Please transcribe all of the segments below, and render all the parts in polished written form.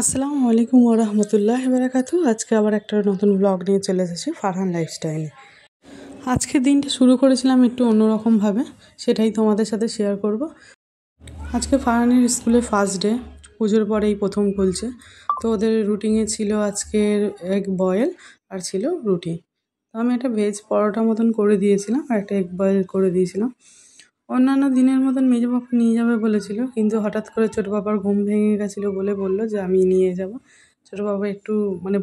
আসসালামু আলাইকুম ওয়া রাহমাতুল্লাহি ওয়া বারাকাতুহু। আজকে আবার একটা নতুন ব্লগ নিয়ে চলে এসেছি ফারহান লাইফস্টাইলে। আজকের দিনটা শুরু করেছিলাম একটু অন্যরকমভাবে, সেটাই তোমাদের সাথে শেয়ার করব। আজকে ফারহানের স্কুলে ফার্স্ট ডে, পুজোর পরেই প্রথম খুলছে। তো ওদের রুটিনে ছিল আজকের এগ বয়েল আর ছিল রুটি। তো আমি একটা ভেজ পরোটা মতন করে দিয়েছিলাম আর একটা এগ বয়েল করে দিয়েছিলাম। অন্যান্য দিনের মতন মেজো পাপা নিয়ে যাবে বলেছিল, কিন্তু হঠাৎ করে ছোটো পাপার ঘুম ভেঙে গেছিলো বলে বলল যে আমি নিয়ে যাব। ছোটো পাপা একটু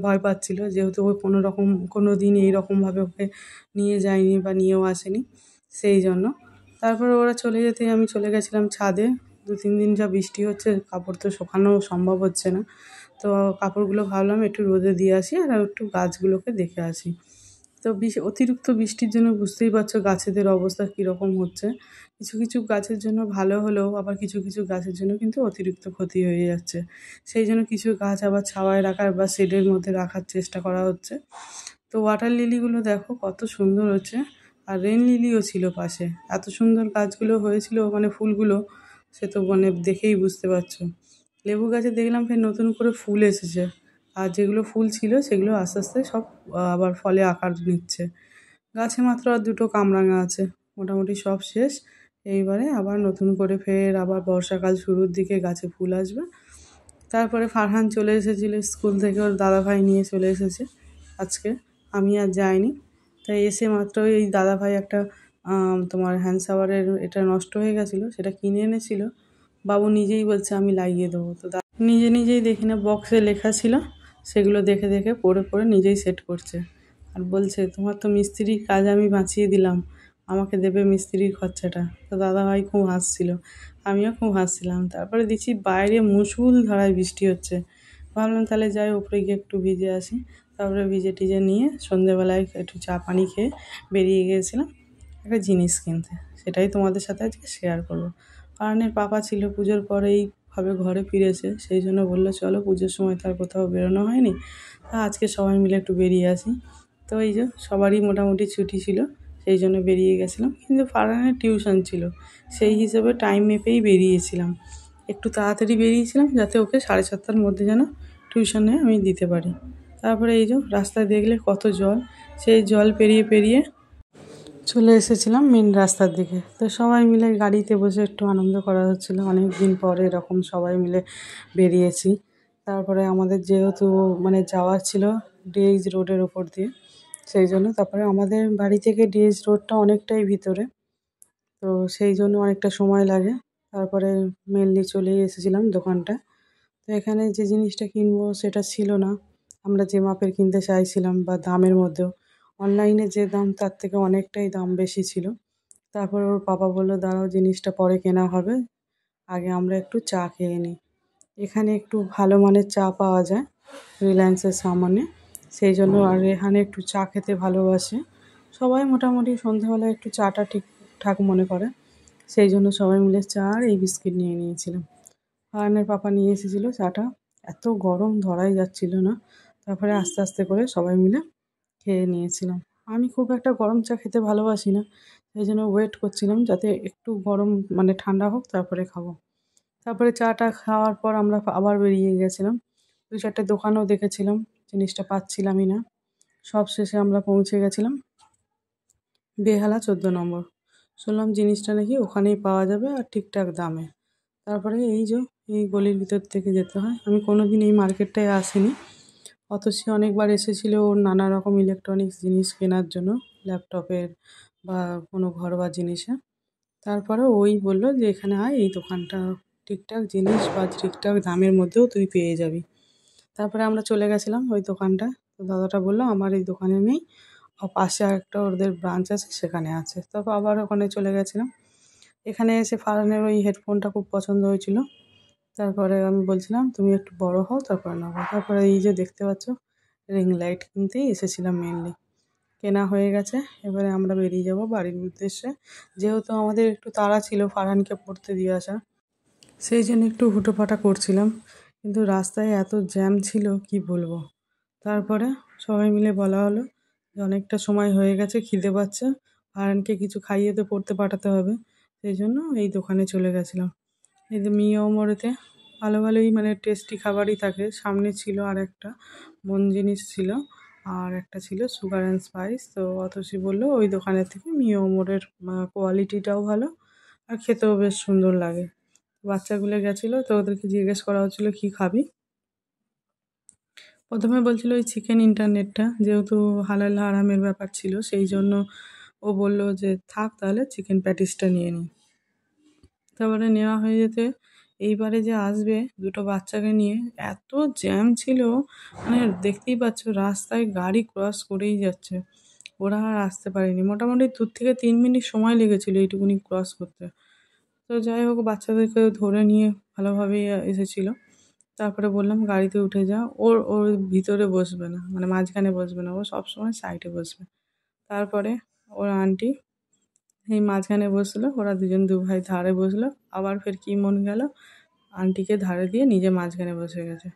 ভয় পাচ্ছিল, যেহেতু ও কোনো দিন এইরকমভাবে ওকে নিয়ে যায়নি বা নিয়েও আসেনি, সেই জন্য। তারপরে ওরা চলে যেতেই আমি চলে গেছিলাম ছাদে। 2-3 দিন যা বৃষ্টি হচ্ছে, কাপড় তো শোকানো সম্ভব হচ্ছে না। তো কাপড়গুলো ভাবলাম একটু রোদে দিয়ে আসি আর একটু গাছগুলোকে দেখে আসি। তো অতিরিক্ত বৃষ্টির জন্য বুঝতেই পারছো গাছেদের অবস্থা কীরকম হচ্ছে। কিছু কিছু গাছের জন্য ভালো হলেও আবার কিছু কিছু গাছের জন্য কিন্তু অতিরিক্ত ক্ষতি হয়ে যাচ্ছে। সেই জন্য কিছু গাছ আবার ছাওয়ায় রাখার বা শেডের মধ্যে রাখার চেষ্টা করা হচ্ছে। তো ওয়াটার লিলিগুলো দেখো কত সুন্দর হচ্ছে, আর রেন লিলিও ছিল পাশে। এত সুন্দর গাছগুলো হয়েছিল, ফুলগুলো, সে তো দেখেই বুঝতে পারছো। লেবু গাছে দেখলাম ফের নতুন করে ফুল এসেছে, আর যেগুলো ফুল ছিল সেগুলো আস্তে আস্তে সব আবার ফলে আকার নিচ্ছে। গাছে মাত্র আর 2টো কামরাঙা আছে, মোটামুটি সব শেষ। এইবারে আবার নতুন করে ফের আবার বর্ষাকাল শুরুর দিকে গাছে ফুল আসবে। তারপরে ফারহান চলে এসেছিলো স্কুল থেকে, ওর দাদাভাই নিয়ে চলে এসেছে আজকে। আমি আর যাইনি। তাই এসে মাত্র এই দাদাভাই একটা তোমার হ্যান্ড শাওয়ারের এটা নষ্ট হয়ে গেছিলো, সেটা কিনে এনেছিল। বাবু নিজেই বলছে আমি লাগিয়ে দেবো। তো নিজে নিজেই দেখি না বক্সে লেখা ছিল, সেগুলো দেখে দেখে পড়ে পড়ে নিজেই সেট করছে। আর বলছে তোমার তো মিস্ত্রির কাজ আমি বাঁচিয়ে দিলাম, আমাকে দেবে মিস্ত্রির খরচাটা। তো দাদাভাই খুব হাসছিল, আমিও খুব হাসছিলাম। তারপরে দেখছি বাইরে মুষলধারায় বৃষ্টি হচ্ছে। ভাবলাম তাহলে যাই উপরে গিয়ে একটু ভিজে আসি। তারপরে ভিজে টিজে নিয়ে সন্ধ্যেবেলায় একটু চা পানি খেয়ে বেরিয়ে গিয়েছিলাম একটা জিনিস কিনতে। সেটাই তোমাদের সাথে আজকে শেয়ার করবো। ফারহানের পাপা ছিল পুজোর পরেই ভাবে ঘরে ফিরেছে, সেই জন্য বললো চলো, পুজোর সময় তার কোথাও বেরোনো হয়নি, তা আজকে সবাই মিলে একটু বেরিয়ে আসি। তো এই যে সবারই মোটামুটি ছুটি ছিল, সেই জন্য বেরিয়ে গেছিলাম। কিন্তু ফারহানের টিউশন ছিল, সেই হিসেবে টাইম মেপেই বেরিয়েছিলাম। একটু তাড়াতাড়ি বেরিয়েছিলাম যাতে ওকে 7:30টার মধ্যে যেন টিউশনে আমি দিতে পারি। তারপরে এই যে রাস্তায় দেখলে কত জল, সেই জল পেরিয়ে পেরিয়ে চলে এসেছিলাম মেন রাস্তার দিকে। তো সবাই মিলে গাড়িতে বসে একটু আনন্দ করা হচ্ছিলো, অনেক দিন পরে এরকম সবাই মিলে বেরিয়েছি। তারপরে আমাদের যেহেতু যাওয়ার ছিল ডিএইচ রোডের ওপর দিয়ে, সেই জন্য তারপরে আমাদের বাড়ি থেকে ডিএইচ রোডটা অনেকটাই ভিতরে, তো সেই জন্য অনেকটা সময় লাগে। তারপরে মেনলি চলেই এসেছিলাম দোকানটা। তো এখানে যে জিনিসটা কিনবো সেটা ছিল না আমরা যে মাপের কিনতে চাইছিলাম, বা দামের মধ্যেও অনলাইনে যে দাম তার থেকে অনেকটাই দাম বেশি ছিল। তারপর ওর পাপা বললো দাঁড়াও, জিনিসটা পরে কেনা হবে, আগে আমরা একটু চা খেয়ে নিই। এখানে একটু ভালো মানের চা পাওয়া যায় রিলায়েন্সের সামনে, সেই জন্য। আর এখানে একটু চা খেতে ভালোবাসে সবাই, মোটামুটি সন্ধ্যাবেলায় একটু চাটা ঠিকঠাক মনে করে, সেই জন্য সবাই মিলে চা আর এই বিস্কিট নিয়ে নিয়েছিলাম। ফারহানের পাপা নিয়ে এসেছিলো চাটা, এত গরম ধরাই যাচ্ছিল না। তারপরে আস্তে আস্তে করে সবাই মিলে খেয়ে নিয়েছিলাম। আমি খুব একটা গরম চা খেতে ভালোবাসি না, সেই জন্য ওয়েট করছিলাম যাতে একটু গরম ঠান্ডা হোক তারপরে খাবো। তারপরে চাটা খাওয়ার পর আমরা আবার বেরিয়ে গেছিলাম। 2-4টে দোকানও দেখেছিলাম, জিনিসটা পাচ্ছিলামই না। সব শেষে আমরা পৌঁছে গেছিলাম বেহালা 14 নম্বর। শুনলাম জিনিসটা নাকি ওখানেই পাওয়া যাবে আর ঠিকঠাক দামে। তারপরে এই গলির ভিতর থেকে যেতে হয়। আমি কোনো দিন এই মার্কেটটায় আসিনি, অথচ অনেকবার এসেছিল ওর নানা রকম ইলেকট্রনিক্স জিনিস কেনার জন্য, ল্যাপটপের বা কোনো ঘরোয়া জিনিসের। তারপরে ওই বলল যে এখানে আয়, এই দোকানটা ঠিকঠাক জিনিস বা ঠিকঠাক দামের মধ্যেও তুই পেয়ে যাবি। তারপরে আমরা চলে গেছিলাম ওই দোকানটা। তো দাদাটা বললো আমার এই দোকানে নেই, পাশে আরেকটা ওদের ব্রাঞ্চ আছে সেখানে আছে। তারপর আবার ওখানে চলে গেছিলাম। এখানে এসে ফারহানের ওই হেডফোনটা খুব পছন্দ হয়েছিল। তারপরে আমি বলছিলাম তুমি একটু বড় হও তারপরে নেবো। তারপরে এই যে দেখতে পাচ্ছ রিং লাইট কিনতেই এসেছিলাম মেনলি, কেনা হয়ে গেছে। এবারে আমরা বেরিয়ে যাব বাড়ির উদ্দেশ্যে। যেহেতু আমাদের একটু তাড়া ছিল ফারহানকে পড়তে দিয়ে আসা, সেই জন্য একটু হুটোপাটা করছিলাম, কিন্তু রাস্তায় এত জ্যাম ছিল কি বলবো। তারপরে সবাই মিলে বলা হলো যে অনেকটা সময় হয়ে গেছে, খিদে পাচ্ছে, ফারহানকে কিছু খাইয়ে তো পড়তে পাঠাতে হবে, সেই জন্য এই দোকানে চলে গেছিলাম। এই যে মিয়া মোড়েতে ভালো ভালোই মানে টেস্টি খাবারই থাকে। সামনে ছিল আর একটা মন জিনিস ছিল, আর একটা ছিল সুগার অ্যান্ড স্পাইস। তো অতসী বললো ওই দোকানের থেকে মিও মোড়ের কোয়ালিটিটাও ভালো আর খেতেও বেশ সুন্দর লাগে। বাচ্চাগুলো গেছিলো, তো ওদেরকে জিজ্ঞেস করা হচ্ছিলো কী খাবি। প্রথমে বলছিল ওই চিকেন ইন্টারনেটটা, যেহেতু হালাল হারামের ব্যাপার ছিল সেই জন্য ও বলল যে থাক তাহলে চিকেন প্যাটিসটা নিয়ে নিই। তারপরে নেওয়া হয়ে যেতে এইবারে যে আসবে দুটো বাচ্চাকে নিয়ে এত জ্যাম ছিল, মানে দেখতেই পাচ্ছ রাস্তায় গাড়ি ক্রস করেই যাচ্ছে, ওরা আর আসতে পারেনি। মোটামুটি 2 থেকে 3 মিনিট সময় লেগেছিলো এইটুকুনি ক্রস করতে। তো যাই হোক বাচ্চাদেরকে ধরে নিয়ে ভালোভাবেই এসেছিলো। তারপরে বললাম গাড়িতে উঠে যা, ওর ওর ভিতরে বসবে না, মানে মাঝখানে বসবে না, ও সবসময় সাইডে বসবে। তারপরে ওর আন্টি এই মাঝখানে বসলো, ওরা দু ভাই ধারে বসলো। আবার ফের কী মন গেল, আন্টিকে ধারে দিয়ে নিজে মাঝখানে বসে গেছে।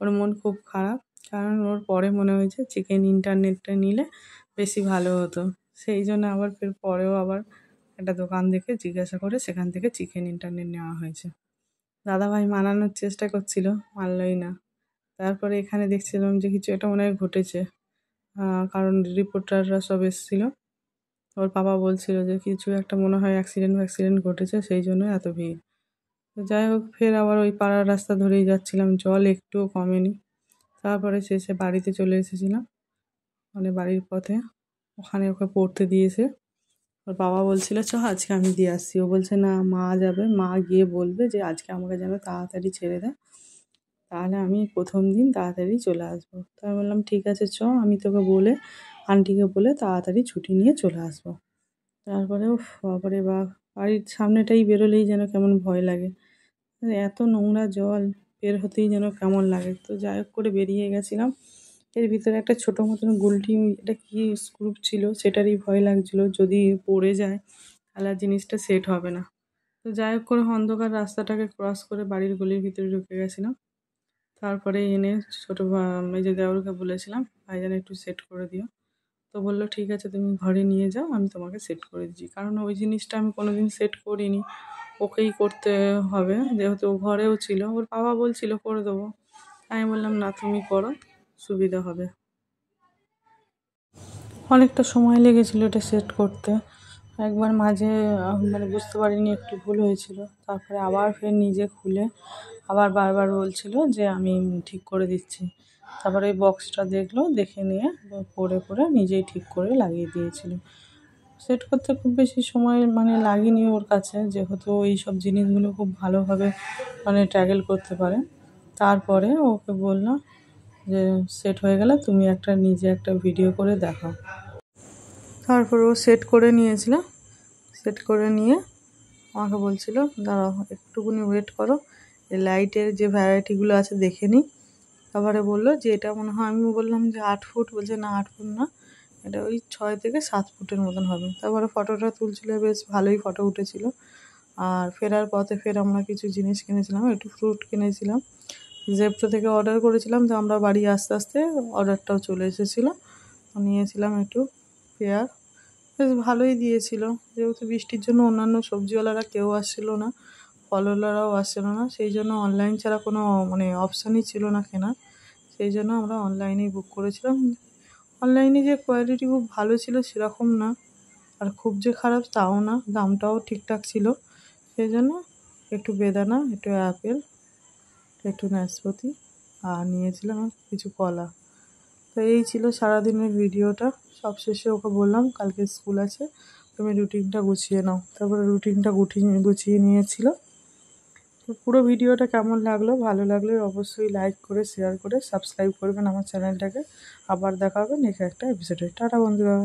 ওর মন খুব খারাপ, কারণ ওর পরে মনে হয়েছে চিকেন ইন্টারনেটটা নিলে বেশি ভালো হতো। সেই জন্য আবার ফের পরেও আবার একটা দোকান দেখে জিজ্ঞাসা করে সেখান থেকে চিকেন ইন্টারনেট নেওয়া হয়েছে। দাদাভাই মানানোর চেষ্টা করছিল, মানলই না। তারপরে এখানে দেখছিলাম যে কিছু একটা মনে হয় ঘটেছে, কারণ রিপোর্টাররা সব এসেছিলো। ওর বাবা বলছিল যে কিছু একটা মনে হয় অ্যাক্সিডেন্ট ঘটেছে, সেই জন্য এত ভিড়। তো যাই হোক ফের আবার ওই পাড়ার রাস্তা ধরেই যাচ্ছিলাম, জল একটুও কমেনি। তারপরে শেষে বাড়িতে চলে এসেছিলাম, মানে বাড়ির পথে ওখানে ওকে পড়তে দিয়েছে। ওর বাবা বলছিল চ আজকে আমি দিয়ে আসছি, ও বলছে না মা যাবে, মা গিয়ে বলবে যে আজকে আমাকে যেন তাড়াতাড়ি ছেড়ে দেয়, তাহলে আমি প্রথম দিন তাড়াতাড়ি চলে আসবো। তো আমি বললাম ঠিক আছে চ, আমি তোকে বলে আন্টিকে বলে তাড়াতাড়ি ছুটি নিয়ে চলে আসবো। তারপরে বাবারে বাপ, বাড়ির সামনেটাই বেরোলেই যেন কেমন ভয় লাগে, এত নোংরা জল, বের হতেই যেন কেমন লাগে। তো যাই হোক করে বেরিয়ে গেছিলাম। এর ভিতরে একটা ছোটো মতন গুলটি, এটা কি স্ক্রু ছিল সেটারই ভয় লাগছিলো, যদি পড়ে যায় তাহলে আর জিনিসটা সেট হবে না। তো যাই হোক করে অন্ধকার রাস্তাটাকে ক্রস করে বাড়ির গলির ভিতরে ঢুকে গেছিলাম। তারপরে এনে ছোটো মেজো দেওরকে বলেছিলাম ভাইজান একটু সেট করে দিও। তো বললো ঠিক আছে তুমি ঘরে নিয়ে যাও, আমি তোমাকে সেট করে দিচ্ছি। কারণ ওই জিনিসটা আমি কোনো দিন সেট করিনি, ওকেই করতে হবে, যেহেতু ও ঘরেও ছিল। ওর বাবা বলছিল করে দেবো, আমি বললাম না তুমি করো, সুবিধা হবে। অনেকটা সময় লেগেছিলো এটা সেট করতে। একবার মাঝে মানে বুঝতে পারিনি, একটু ভুল হয়েছিল। তারপরে আবার ফের নিজে খুলে আবার বারবার বলছিল যে আমি ঠিক করে দিচ্ছি। তারপরে ওই বক্সটা দেখলো, দেখে নিয়ে পরে পরে নিজেই ঠিক করে লাগিয়ে দিয়েছিল। সেট করতে খুব বেশি সময় মানে লাগেনি ওর কাছে, যেহেতু এই সব জিনিসগুলো খুব ভালোভাবে মানে ট্যাকেল করতে পারে। তারপরে ওকে বললাম যে সেট হয়ে গেলে তুমি নিজে একটা ভিডিও করে দেখাও। তারপর ও সেট করে নিয়েছিল, সেট করে নিয়ে আমাকে বলছিল দাঁড়াও একটুকুনি ওয়েট করো, এই লাইটের যে ভ্যারাইটিগুলো আছে দেখে নিই। তারপরে বললো যে এটা মনে হয়, আমি বললাম যে 8 ফুট, বলছে না 8 ফুট না, এটা ওই 6 থেকে 7 ফুটের মতন হবে। তারপরে ফটোটা তুলছিল, বেশ ভালোই ফটো উঠেছিল। আর ফেরার পথে ফের আমরা কিছু জিনিস কিনেছিলাম, একটু ফ্রুট কিনেছিলাম, জেপ্টো থেকে অর্ডার করেছিলাম। তো আমরা বাড়ি আস্তে আস্তে অর্ডারটাও চলে এসেছিলো। নিয়েছিলাম একটু পেয়ার, বেশ ভালোই দিয়েছিল। যেহেতু বৃষ্টির জন্য অন্যান্য সবজিওয়ালারা কেউ আসছিলো না, ফলওয়ালারাও আসছিলো না, সেই জন্য অনলাইন ছাড়া কোনো মানে অপশানই ছিল না কেনার। সেই জন্য আমরা অনলাইনেই বুক করেছিলাম। অনলাইনে যে কোয়ালিটি খুব ভালো ছিল সেরকম না, আর খুব যে খারাপ তাও না, দামটাও ঠিকঠাক ছিল। সেই জন্য একটু বেদানা, একটু অ্যাপেল, একটু নাশপাতি আর নিয়েছিলাম কিছু কলা। তো এই ছিল সারাদিনের ভিডিওটা। সবশেষে ওকে বললাম কালকে স্কুল আছে, তুমি রুটিনটা গুছিয়ে নাও। তারপরে রুটিনটা গুছিয়ে নিয়েছিল। তো পুরো ভিডিওটা কেমন লাগলো, ভালো লাগলে অবশ্যই লাইক করে শেয়ার করে সাবস্ক্রাইব করবেন আমার চ্যানেলটাকে। আবার দেখা হবে নেক্সট একটা এপিসোডে। টাটা বন্ধুরা।